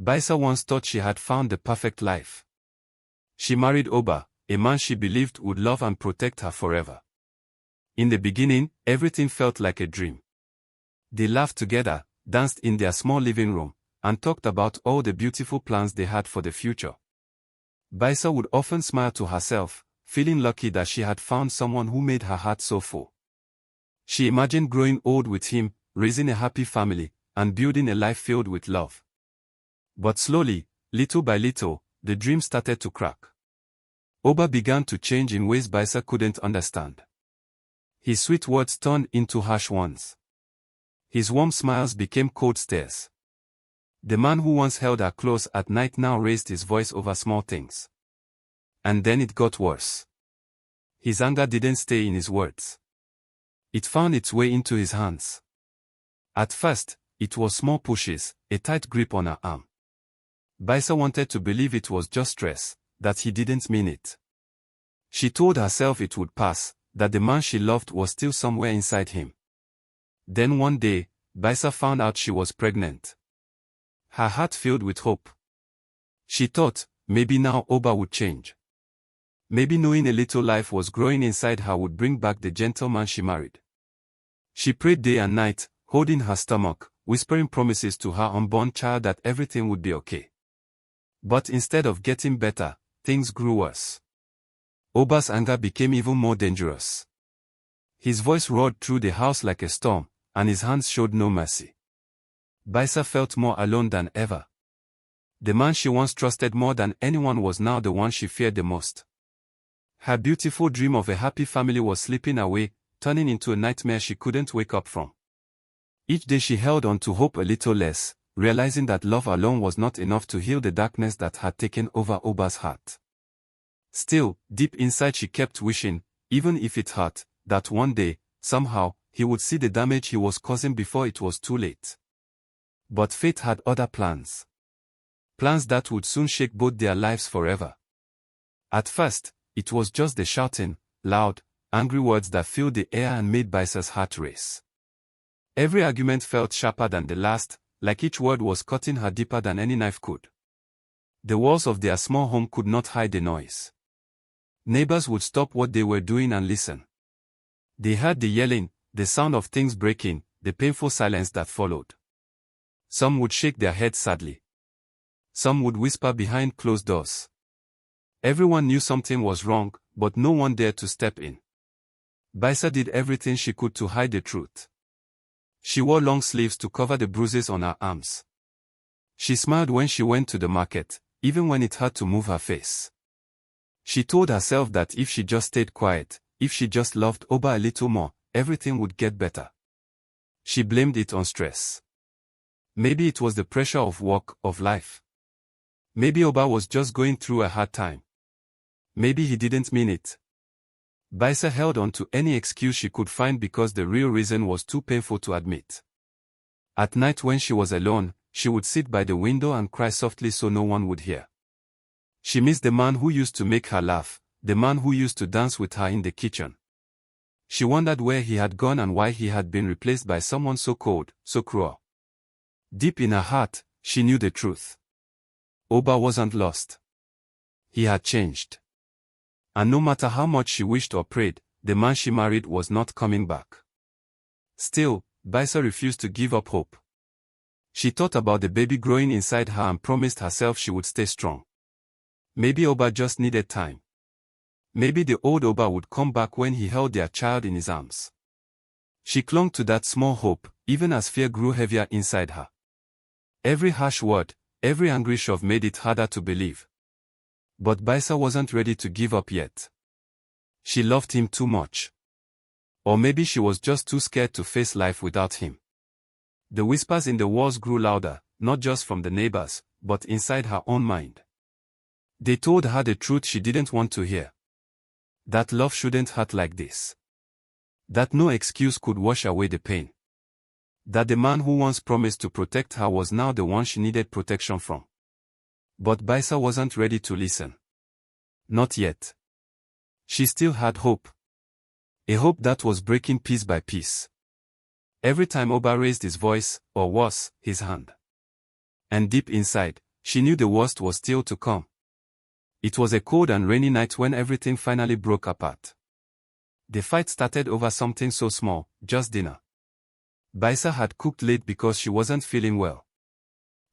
Baisa once thought she had found the perfect life. She married Oba, a man she believed would love and protect her forever. In the beginning, everything felt like a dream. They laughed together, danced in their small living room, and talked about all the beautiful plans they had for the future. Baisa would often smile to herself, feeling lucky that she had found someone who made her heart so full. She imagined growing old with him, raising a happy family, and building a life filled with love. But slowly, little by little, the dream started to crack. Oba began to change in ways Baisa couldn't understand. His sweet words turned into harsh ones. His warm smiles became cold stares. The man who once held her close at night now raised his voice over small things. And then it got worse. His anger didn't stay in his words. It found its way into his hands. At first, it was small pushes, a tight grip on her arm. Baisa wanted to believe it was just stress, that he didn't mean it. She told herself it would pass, that the man she loved was still somewhere inside him. Then one day, Baisa found out she was pregnant. Her heart filled with hope. She thought, maybe now Oba would change. Maybe knowing a little life was growing inside her would bring back the gentleman she married. She prayed day and night, holding her stomach, whispering promises to her unborn child that everything would be okay. But instead of getting better, things grew worse. Oba's anger became even more dangerous. His voice roared through the house like a storm, and his hands showed no mercy. Baisa felt more alone than ever. The man she once trusted more than anyone was now the one she feared the most. Her beautiful dream of a happy family was slipping away, turning into a nightmare she couldn't wake up from. Each day she held on to hope a little less, realizing that love alone was not enough to heal the darkness that had taken over Oba's heart. Still, deep inside she kept wishing, even if it hurt, that one day, somehow, he would see the damage he was causing before it was too late. But fate had other plans. Plans that would soon shake both their lives forever. At first, it was just the shouting, loud, angry words that filled the air and made Baisa's heart race. Every argument felt sharper than the last, like each word was cutting her deeper than any knife could. The walls of their small home could not hide the noise. Neighbors would stop what they were doing and listen. They heard the yelling, the sound of things breaking, the painful silence that followed. Some would shake their heads sadly. Some would whisper behind closed doors. Everyone knew something was wrong, but no one dared to step in. Baisa did everything she could to hide the truth. She wore long sleeves to cover the bruises on her arms. She smiled when she went to the market, even when it hurt to move her face. She told herself that if she just stayed quiet, if she just loved Oba a little more, everything would get better. She blamed it on stress. Maybe it was the pressure of work, of life. Maybe Oba was just going through a hard time. Maybe he didn't mean it. Baisa held on to any excuse she could find because the real reason was too painful to admit. At night when she was alone, she would sit by the window and cry softly so no one would hear. She missed the man who used to make her laugh, the man who used to dance with her in the kitchen. She wondered where he had gone and why he had been replaced by someone so cold, so cruel. Deep in her heart, she knew the truth. Oba wasn't lost. He had changed. And no matter how much she wished or prayed, the man she married was not coming back. Still, Baisa refused to give up hope. She thought about the baby growing inside her and promised herself she would stay strong. Maybe Oba just needed time. Maybe the old Oba would come back when he held their child in his arms. She clung to that small hope, even as fear grew heavier inside her. Every harsh word, every angry shove made it harder to believe. But Baisa wasn't ready to give up yet. She loved him too much. Or maybe she was just too scared to face life without him. The whispers in the walls grew louder, not just from the neighbors, but inside her own mind. They told her the truth she didn't want to hear. That love shouldn't hurt like this. That no excuse could wash away the pain. That the man who once promised to protect her was now the one she needed protection from. But Baisa wasn't ready to listen. Not yet. She still had hope. A hope that was breaking piece by piece. Every time Oba raised his voice, or worse, his hand. And deep inside, she knew the worst was still to come. It was a cold and rainy night when everything finally broke apart. The fight started over something so small, just dinner. Baisa had cooked late because she wasn't feeling well.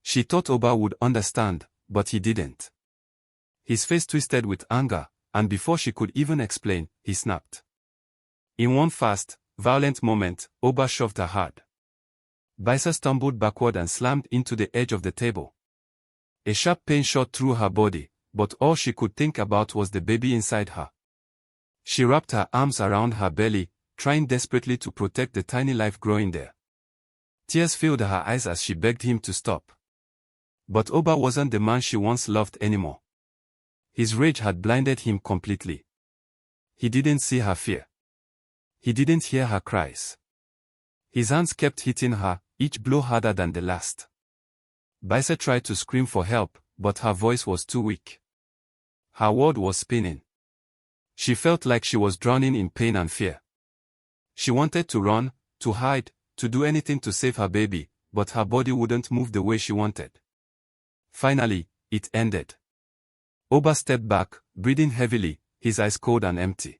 She thought Oba would understand, but he didn't. His face twisted with anger, and before she could even explain, he snapped. In one fast, violent moment, Oba shoved her hard. Baisa stumbled backward and slammed into the edge of the table. A sharp pain shot through her body, but all she could think about was the baby inside her. She wrapped her arms around her belly, trying desperately to protect the tiny life growing there. Tears filled her eyes as she begged him to stop. But Oba wasn't the man she once loved anymore. His rage had blinded him completely. He didn't see her fear. He didn't hear her cries. His hands kept hitting her, each blow harder than the last. Baisa tried to scream for help, but her voice was too weak. Her world was spinning. She felt like she was drowning in pain and fear. She wanted to run, to hide, to do anything to save her baby, but her body wouldn't move the way she wanted. Finally, it ended. Oba stepped back, breathing heavily, his eyes cold and empty.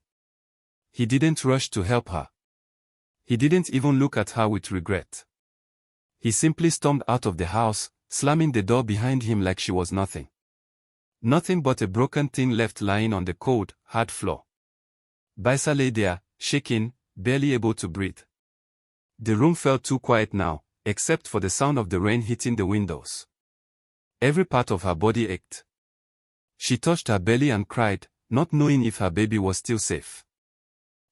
He didn't rush to help her. He didn't even look at her with regret. He simply stormed out of the house, slamming the door behind him like she was nothing. Nothing but a broken thing left lying on the cold, hard floor. Baisa lay there, shaking, barely able to breathe. The room felt too quiet now, except for the sound of the rain hitting the windows. Every part of her body ached. She touched her belly and cried, not knowing if her baby was still safe.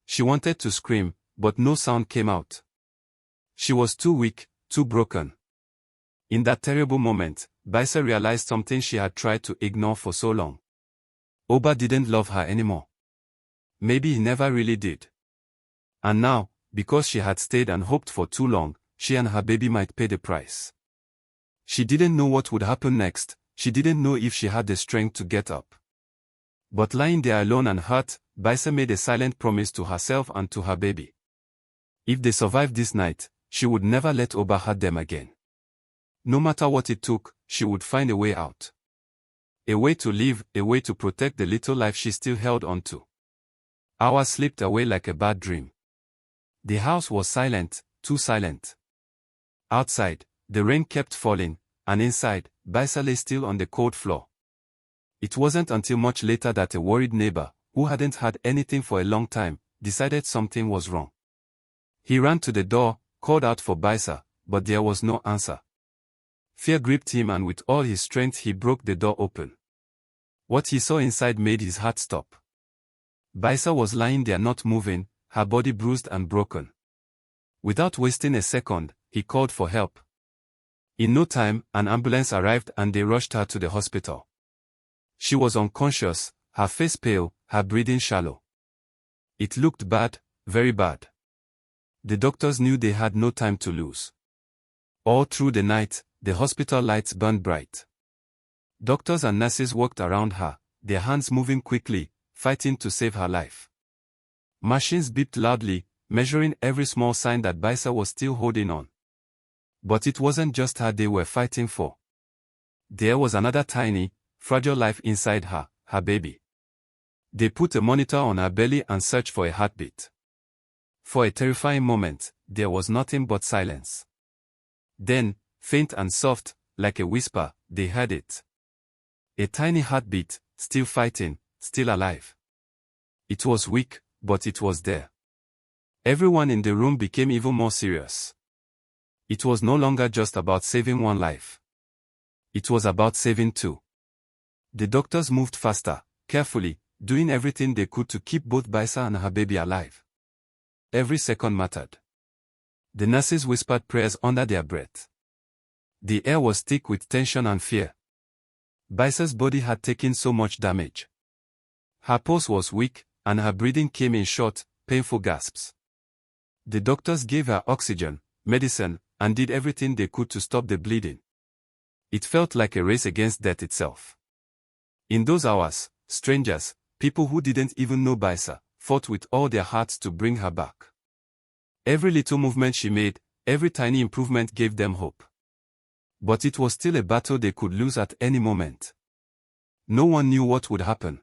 She wanted to scream, but no sound came out. She was too weak, too broken. In that terrible moment, Baisa realized something she had tried to ignore for so long. Oba didn't love her anymore. Maybe he never really did. And now, because she had stayed and hoped for too long, she and her baby might pay the price. She didn't know what would happen next, she didn't know if she had the strength to get up. But lying there alone and hurt, Baisa made a silent promise to herself and to her baby. If they survived this night, she would never let Oba hurt them again. No matter what it took, she would find a way out. A way to live, a way to protect the little life she still held on to. Hours slipped away like a bad dream. The house was silent, too silent. Outside, the rain kept falling, and inside, Baisa lay still on the cold floor. It wasn't until much later that a worried neighbor, who hadn't had anything for a long time, decided something was wrong. He ran to the door, called out for Baisa, but there was no answer. Fear gripped him and with all his strength he broke the door open. What he saw inside made his heart stop. Baisa was lying there not moving, her body bruised and broken. Without wasting a second, he called for help. In no time, an ambulance arrived and they rushed her to the hospital. She was unconscious, her face pale, her breathing shallow. It looked bad, very bad. The doctors knew they had no time to lose. All through the night, the hospital lights burned bright. Doctors and nurses worked around her, their hands moving quickly, fighting to save her life. Machines beeped loudly, measuring every small sign that Baisa was still holding on. But it wasn't just her they were fighting for. There was another tiny, fragile life inside her, her baby. They put a monitor on her belly and searched for a heartbeat. For a terrifying moment, there was nothing but silence. Then, faint and soft, like a whisper, they heard it. A tiny heartbeat, still fighting, still alive. It was weak, but it was there. Everyone in the room became even more serious. It was no longer just about saving one life. It was about saving two. The doctors moved faster, carefully, doing everything they could to keep both Baisa and her baby alive. Every second mattered. The nurses whispered prayers under their breath. The air was thick with tension and fear. Baisa's body had taken so much damage. Her pulse was weak, and her breathing came in short, painful gasps. The doctors gave her oxygen, medicine, and did everything they could to stop the bleeding. It felt like a race against death itself. In those hours, strangers, people who didn't even know Baisa, fought with all their hearts to bring her back. Every little movement she made, every tiny improvement gave them hope. But it was still a battle they could lose at any moment. No one knew what would happen.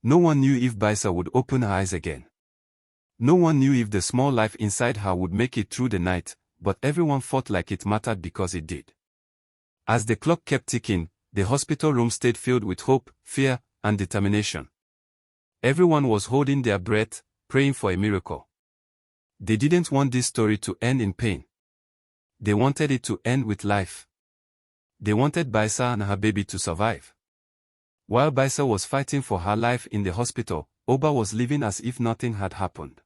No one knew if Baisa would open her eyes again. No one knew if the small life inside her would make it through the night, but everyone fought like it mattered because it did. As the clock kept ticking, the hospital room stayed filled with hope, fear, and determination. Everyone was holding their breath, praying for a miracle. They didn't want this story to end in pain. They wanted it to end with life. They wanted Baisa and her baby to survive. While Baisa was fighting for her life in the hospital, Oba was living as if nothing had happened.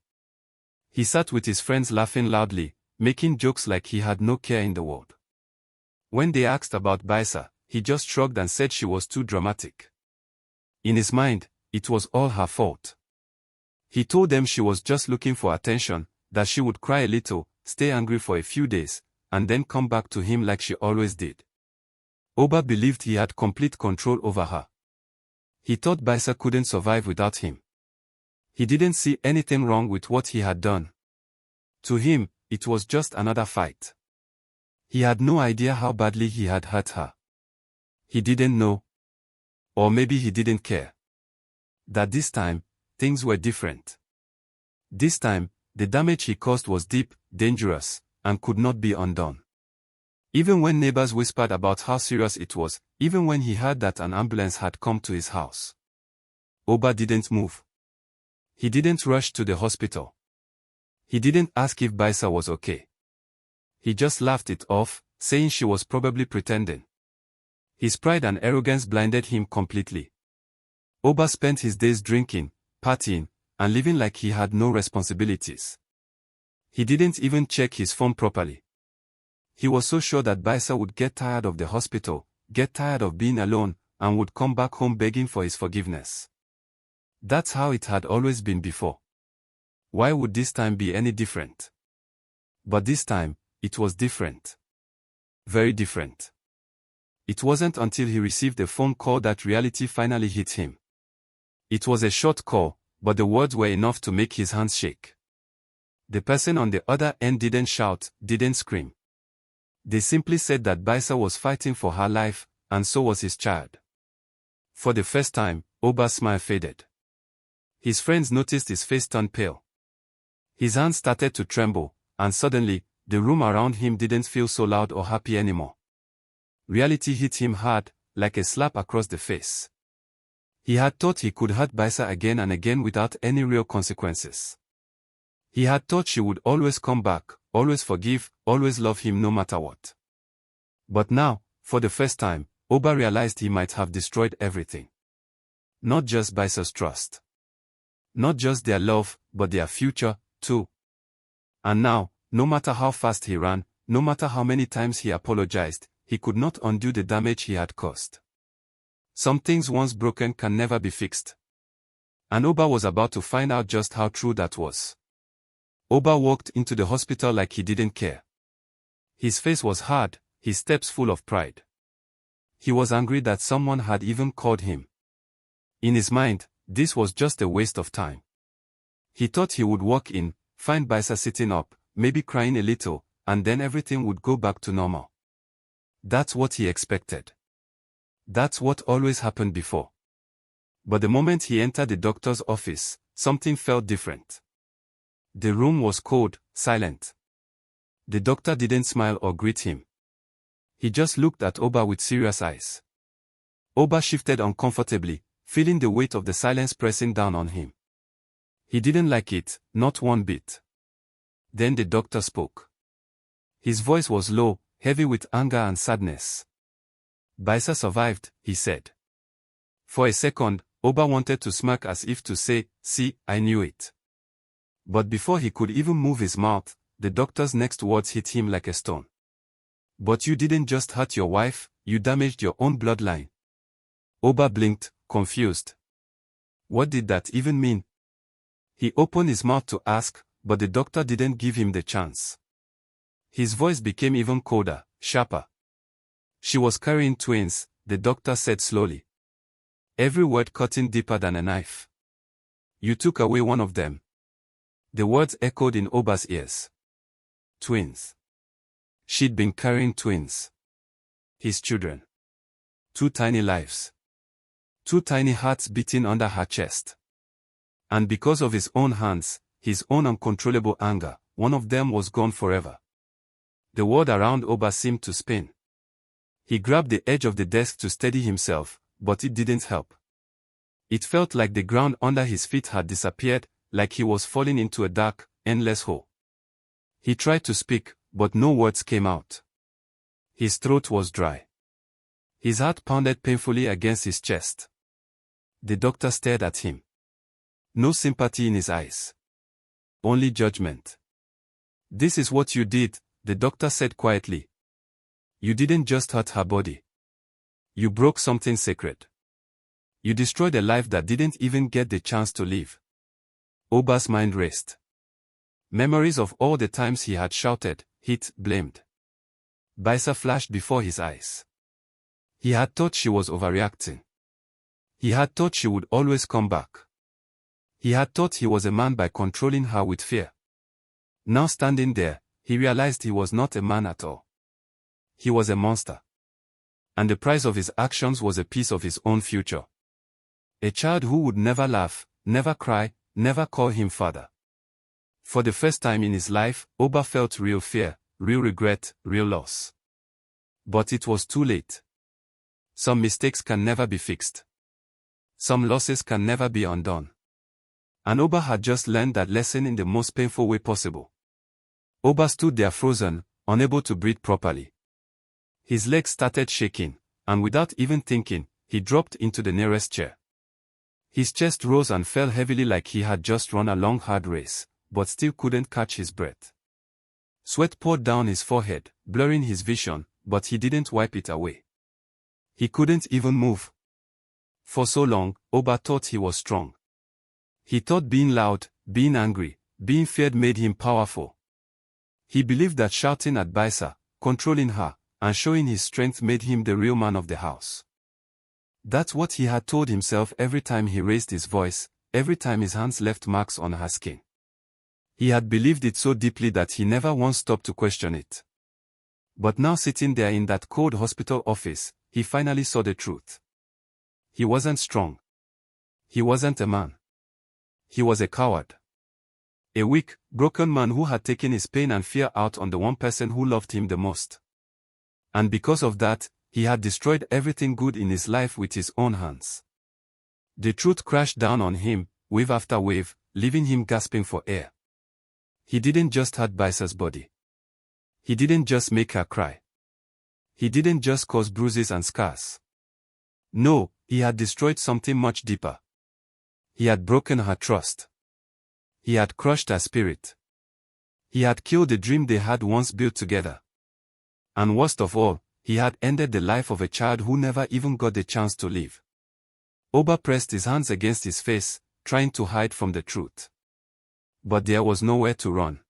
He sat with his friends laughing loudly, making jokes like he had no care in the world. When they asked about Baisa, he just shrugged and said she was too dramatic. In his mind, it was all her fault. He told them she was just looking for attention, that she would cry a little, stay angry for a few days, and then come back to him like she always did. Oba believed he had complete control over her. He thought Baisa couldn't survive without him. He didn't see anything wrong with what he had done. To him, it was just another fight. He had no idea how badly he had hurt her. He didn't know. Or maybe he didn't care. That this time, things were different. This time, the damage he caused was deep, dangerous, and could not be undone. Even when neighbors whispered about how serious it was, even when he heard that an ambulance had come to his house, Oba didn't move. He didn't rush to the hospital. He didn't ask if Baisa was okay. He just laughed it off, saying she was probably pretending. His pride and arrogance blinded him completely. Oba spent his days drinking, partying, and living like he had no responsibilities. He didn't even check his phone properly. He was so sure that Baisa would get tired of the hospital, get tired of being alone, and would come back home begging for his forgiveness. That's how it had always been before. Why would this time be any different? But this time, it was different. Very different. It wasn't until he received a phone call that reality finally hit him. It was a short call, but the words were enough to make his hands shake. The person on the other end didn't shout, didn't scream. They simply said that Baisa was fighting for her life, and so was his child. For the first time, Oba's smile faded. His friends noticed his face turn pale. His hands started to tremble, and suddenly, the room around him didn't feel so loud or happy anymore. Reality hit him hard, like a slap across the face. He had thought he could hurt Baisa again and again without any real consequences. He had thought she would always come back, always forgive, always love him no matter what. But now, for the first time, Oba realized he might have destroyed everything. Not just Baisa's trust. Not just their love, but their future, too. And now, no matter how fast he ran, no matter how many times he apologized, he could not undo the damage he had caused. Some things once broken can never be fixed. And Oba was about to find out just how true that was. Oba walked into the hospital like he didn't care. His face was hard, his steps full of pride. He was angry that someone had even called him. In his mind, this was just a waste of time. He thought he would walk in, find Baisa sitting up, maybe crying a little, and then everything would go back to normal. That's what he expected. That's what always happened before. But the moment he entered the doctor's office, something felt different. The room was cold, silent. The doctor didn't smile or greet him. He just looked at Oba with serious eyes. Oba shifted uncomfortably, feeling the weight of the silence pressing down on him. He didn't like it, not one bit. Then the doctor spoke. His voice was low, heavy with anger and sadness. Baisa survived, he said. For a second, Oba wanted to smirk as if to say, "See, I knew it." But before he could even move his mouth, the doctor's next words hit him like a stone. "But you didn't just hurt your wife, you damaged your own bloodline." Oba blinked, confused. What did that even mean? He opened his mouth to ask, but the doctor didn't give him the chance. His voice became even colder, sharper. "She was carrying twins," the doctor said slowly. Every word cutting deeper than a knife. "You took away one of them." The words echoed in Oba's ears. Twins. She'd been carrying twins. His children. 2 tiny lives. 2 tiny hearts beating under her chest. And because of his own hands, his own uncontrollable anger, one of them was gone forever. The world around Oba seemed to spin. He grabbed the edge of the desk to steady himself, but it didn't help. It felt like the ground under his feet had disappeared, like he was falling into a dark, endless hole. He tried to speak, but no words came out. His throat was dry. His heart pounded painfully against his chest. The doctor stared at him. No sympathy in his eyes. Only judgment. "This is what you did," the doctor said quietly. "You didn't just hurt her body. You broke something sacred. You destroyed a life that didn't even get the chance to live." Oba's mind raced. Memories of all the times he had shouted, hit, blamed. Baisa flashed before his eyes. He had thought she was overreacting. He had thought she would always come back. He had thought he was a man by controlling her with fear. Now standing there, he realized he was not a man at all. He was a monster. And the price of his actions was a piece of his own future. A child who would never laugh, never cry, never call him father. For the first time in his life, Oba felt real fear, real regret, real loss. But it was too late. Some mistakes can never be fixed. Some losses can never be undone. And Oba had just learned that lesson in the most painful way possible. Oba stood there frozen, unable to breathe properly. His legs started shaking, and without even thinking, he dropped into the nearest chair. His chest rose and fell heavily like he had just run a long hard race, but still couldn't catch his breath. Sweat poured down his forehead, blurring his vision, but he didn't wipe it away. He couldn't even move. For so long, Oba thought he was strong. He thought being loud, being angry, being feared made him powerful. He believed that shouting at Baisa, controlling her, and showing his strength made him the real man of the house. That's what he had told himself every time he raised his voice, every time his hands left marks on her skin. He had believed it so deeply that he never once stopped to question it. But now sitting there in that cold hospital office, he finally saw the truth. He wasn't strong. He wasn't a man. He was a coward. A weak, broken man who had taken his pain and fear out on the one person who loved him the most. And because of that, he had destroyed everything good in his life with his own hands. The truth crashed down on him, wave after wave, leaving him gasping for air. He didn't just hurt Baisa's body. He didn't just make her cry. He didn't just cause bruises and scars. No, he had destroyed something much deeper. He had broken her trust. He had crushed her spirit. He had killed the dream they had once built together. And worst of all, he had ended the life of a child who never even got the chance to live. Oba pressed his hands against his face, trying to hide from the truth. But there was nowhere to run.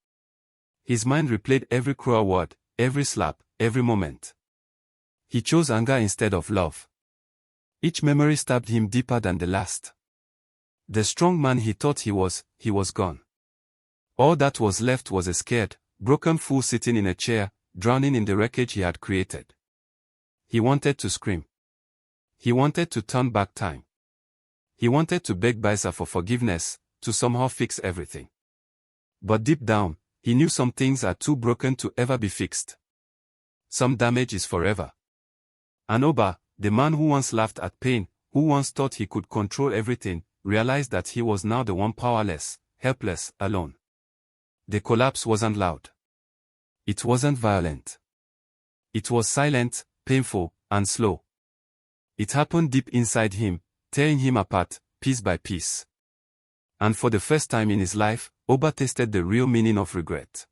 His mind replayed every cruel word, every slap, every moment. He chose anger instead of love. Each memory stabbed him deeper than the last. The strong man he thought he was gone. All that was left was a scared, broken fool sitting in a chair, drowning in the wreckage he had created. He wanted to scream. He wanted to turn back time. He wanted to beg Baisa for forgiveness, to somehow fix everything. But deep down, he knew some things are too broken to ever be fixed. Some damage is forever. And Oba, the man who once laughed at pain, who once thought he could control everything, realized that he was now the one powerless, helpless, alone. The collapse wasn't loud. It wasn't violent. It was silent, painful, and slow. It happened deep inside him, tearing him apart, piece by piece. And for the first time in his life, Oba tasted the real meaning of regret.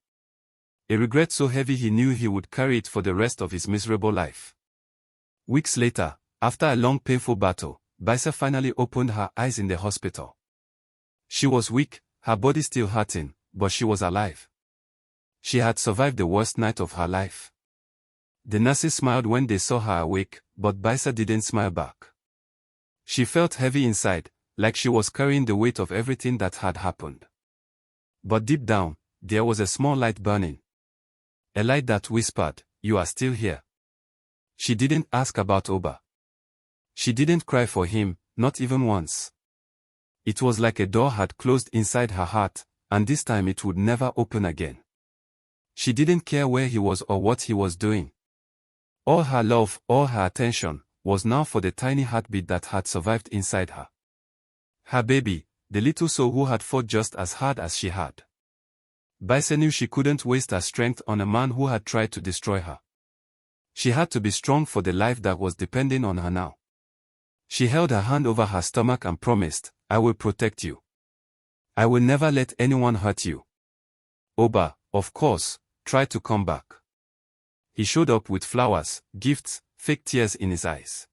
A regret so heavy he knew he would carry it for the rest of his miserable life. Weeks later, after a long painful battle, Baisa finally opened her eyes in the hospital. She was weak, her body still hurting, but she was alive. She had survived the worst night of her life. The nurses smiled when they saw her awake, but Baisa didn't smile back. She felt heavy inside, like she was carrying the weight of everything that had happened. But deep down, there was a small light burning. A light that whispered, "You are still here." She didn't ask about Oba. She didn't cry for him, not even once. It was like a door had closed inside her heart, and this time it would never open again. She didn't care where he was or what he was doing. All her love, all her attention, was now for the tiny heartbeat that had survived inside her. Her baby, the little soul who had fought just as hard as she had. Baisa knew she couldn't waste her strength on a man who had tried to destroy her. She had to be strong for the life that was depending on her now. She held her hand over her stomach and promised, "I will protect you. I will never let anyone hurt you." Oba, of course, tried to come back. He showed up with flowers, gifts, fake tears in his eyes.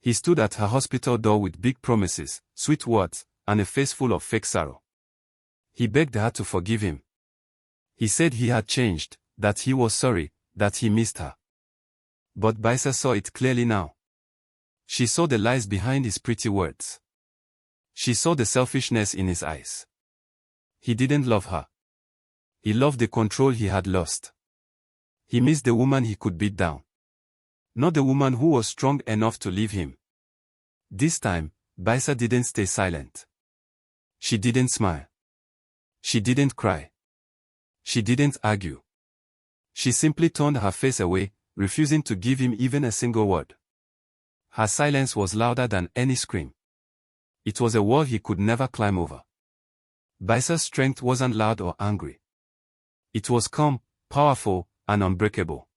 He stood at her hospital door with big promises, sweet words, and a face full of fake sorrow. He begged her to forgive him. He said he had changed, that he was sorry, that he missed her. But Baisa saw it clearly now. She saw the lies behind his pretty words. She saw the selfishness in his eyes. He didn't love her. He loved the control he had lost. He missed the woman he could beat down. Not the woman who was strong enough to leave him. This time, Baisa didn't stay silent. She didn't smile. She didn't cry. She didn't argue. She simply turned her face away, refusing to give him even a single word. Her silence was louder than any scream. It was a wall he could never climb over. Baisa's strength wasn't loud or angry. It was calm, powerful, and unbreakable.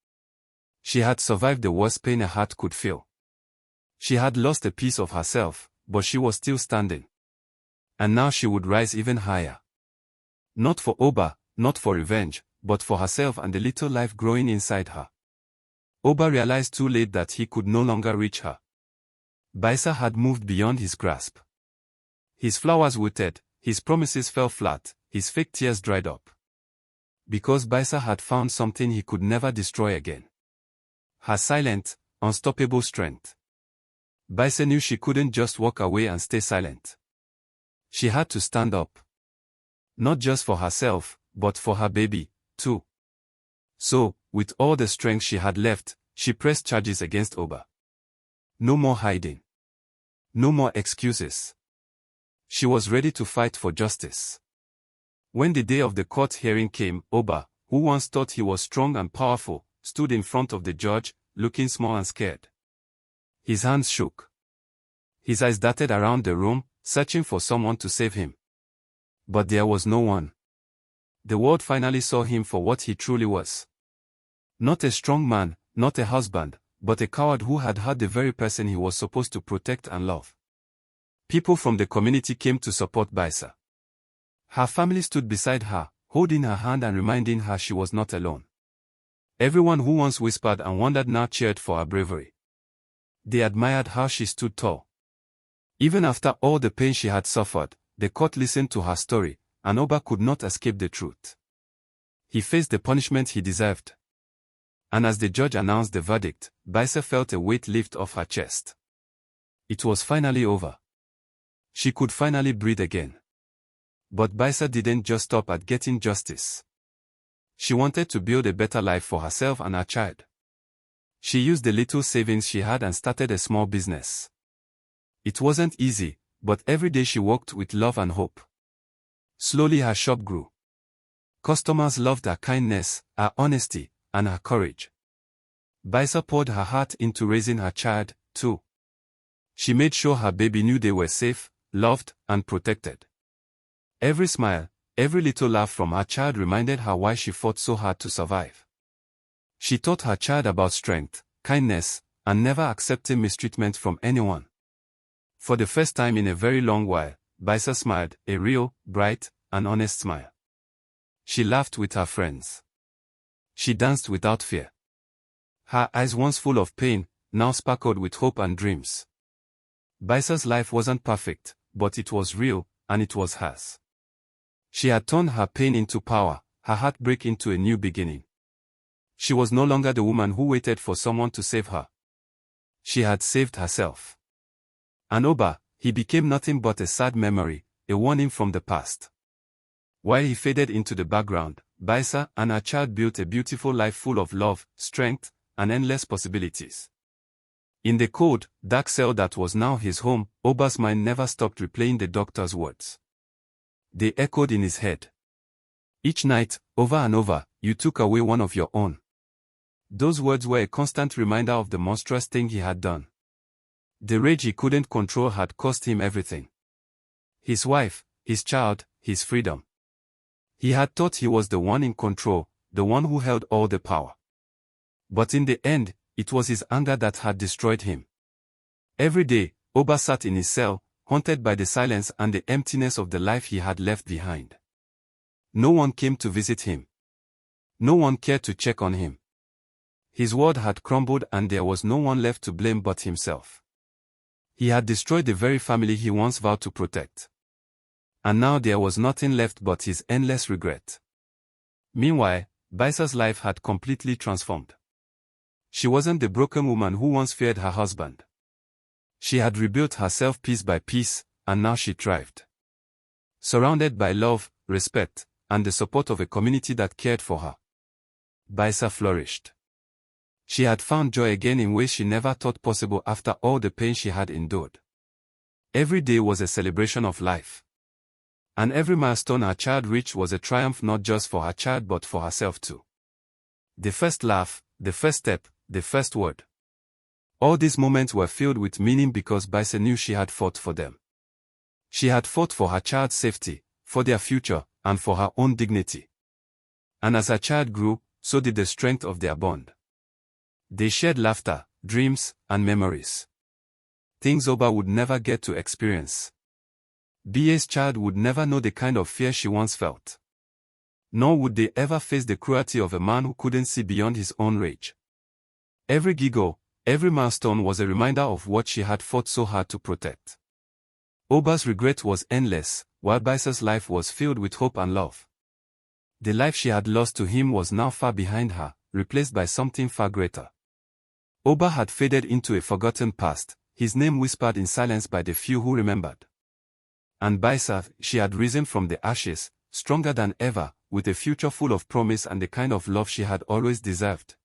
She had survived the worst pain a heart could feel. She had lost a piece of herself, but she was still standing. And now she would rise even higher. Not for Oba, not for revenge, but for herself and the little life growing inside her. Oba realized too late that he could no longer reach her. Baisa had moved beyond his grasp. His flowers wilted, his promises fell flat, his fake tears dried up. Because Baisa had found something he could never destroy again. Her silent, unstoppable strength. Baisa knew she couldn't just walk away and stay silent. She had to stand up. Not just for herself, but for her baby, too. So, with all the strength she had left, she pressed charges against Oba. No more hiding. No more excuses. She was ready to fight for justice. When the day of the court hearing came, Oba, who once thought he was strong and powerful, stood in front of the judge, looking small and scared. His hands shook. His eyes darted around the room, searching for someone to save him. But there was no one. The world finally saw him for what he truly was. Not a strong man, not a husband, but a coward who had hurt the very person he was supposed to protect and love. People from the community came to support Baisa. Her family stood beside her, holding her hand and reminding her she was not alone. Everyone who once whispered and wondered now cheered for her bravery. They admired how she stood tall. Even after all the pain she had suffered, the court listened to her story, and Oba could not escape the truth. He faced the punishment he deserved. And as the judge announced the verdict, Baisa felt a weight lift off her chest. It was finally over. She could finally breathe again. But Baisa didn't just stop at getting justice. She wanted to build a better life for herself and her child. She used the little savings she had and started a small business. It wasn't easy, but every day she worked with love and hope. Slowly her shop grew. Customers loved her kindness, her honesty, and her courage. Baisa poured her heart into raising her child, too. She made sure her baby knew they were safe, loved, and protected. Every smile, every little laugh from her child reminded her why she fought so hard to survive. She taught her child about strength, kindness, and never accepting mistreatment from anyone. For the first time in a very long while, Baisa smiled, a real, bright, and honest smile. She laughed with her friends. She danced without fear. Her eyes, once full of pain, now sparkled with hope and dreams. Baisa's life wasn't perfect, but it was real, and it was hers. She had turned her pain into power, her heartbreak into a new beginning. She was no longer the woman who waited for someone to save her. She had saved herself. And Oba, he became nothing but a sad memory, a warning from the past. While he faded into the background, Baisa and her child built a beautiful life full of love, strength, and endless possibilities. In the cold, dark cell that was now his home, Oba's mind never stopped replaying the doctor's words. They echoed in his head. Each night, over and over, you took away one of your own. Those words were a constant reminder of the monstrous thing he had done. The rage he couldn't control had cost him everything. His wife, his child, his freedom. He had thought he was the one in control, the one who held all the power. But in the end, it was his anger that had destroyed him. Every day, Oba sat in his cell, haunted by the silence and the emptiness of the life he had left behind. No one came to visit him. No one cared to check on him. His world had crumbled and there was no one left to blame but himself. He had destroyed the very family he once vowed to protect. And now there was nothing left but his endless regret. Meanwhile, Baisa's life had completely transformed. She wasn't the broken woman who once feared her husband. She had rebuilt herself piece by piece, and now she thrived. Surrounded by love, respect, and the support of a community that cared for her. Baisa flourished. She had found joy again in ways she never thought possible after all the pain she had endured. Every day was a celebration of life. And every milestone her child reached was a triumph not just for her child but for herself too. The first laugh, the first step, the first word. All these moments were filled with meaning because Baisa knew she had fought for them. She had fought for her child's safety, for their future, and for her own dignity. And as her child grew, so did the strength of their bond. They shared laughter, dreams, and memories. Things Oba would never get to experience. Ba's child would never know the kind of fear she once felt. Nor would they ever face the cruelty of a man who couldn't see beyond his own rage. Every giggle, every milestone was a reminder of what she had fought so hard to protect. Oba's regret was endless, while Baisa's life was filled with hope and love. The life she had lost to him was now far behind her, replaced by something far greater. Oba had faded into a forgotten past, his name whispered in silence by the few who remembered. And Baisa, she had risen from the ashes, stronger than ever, with a future full of promise and the kind of love she had always deserved.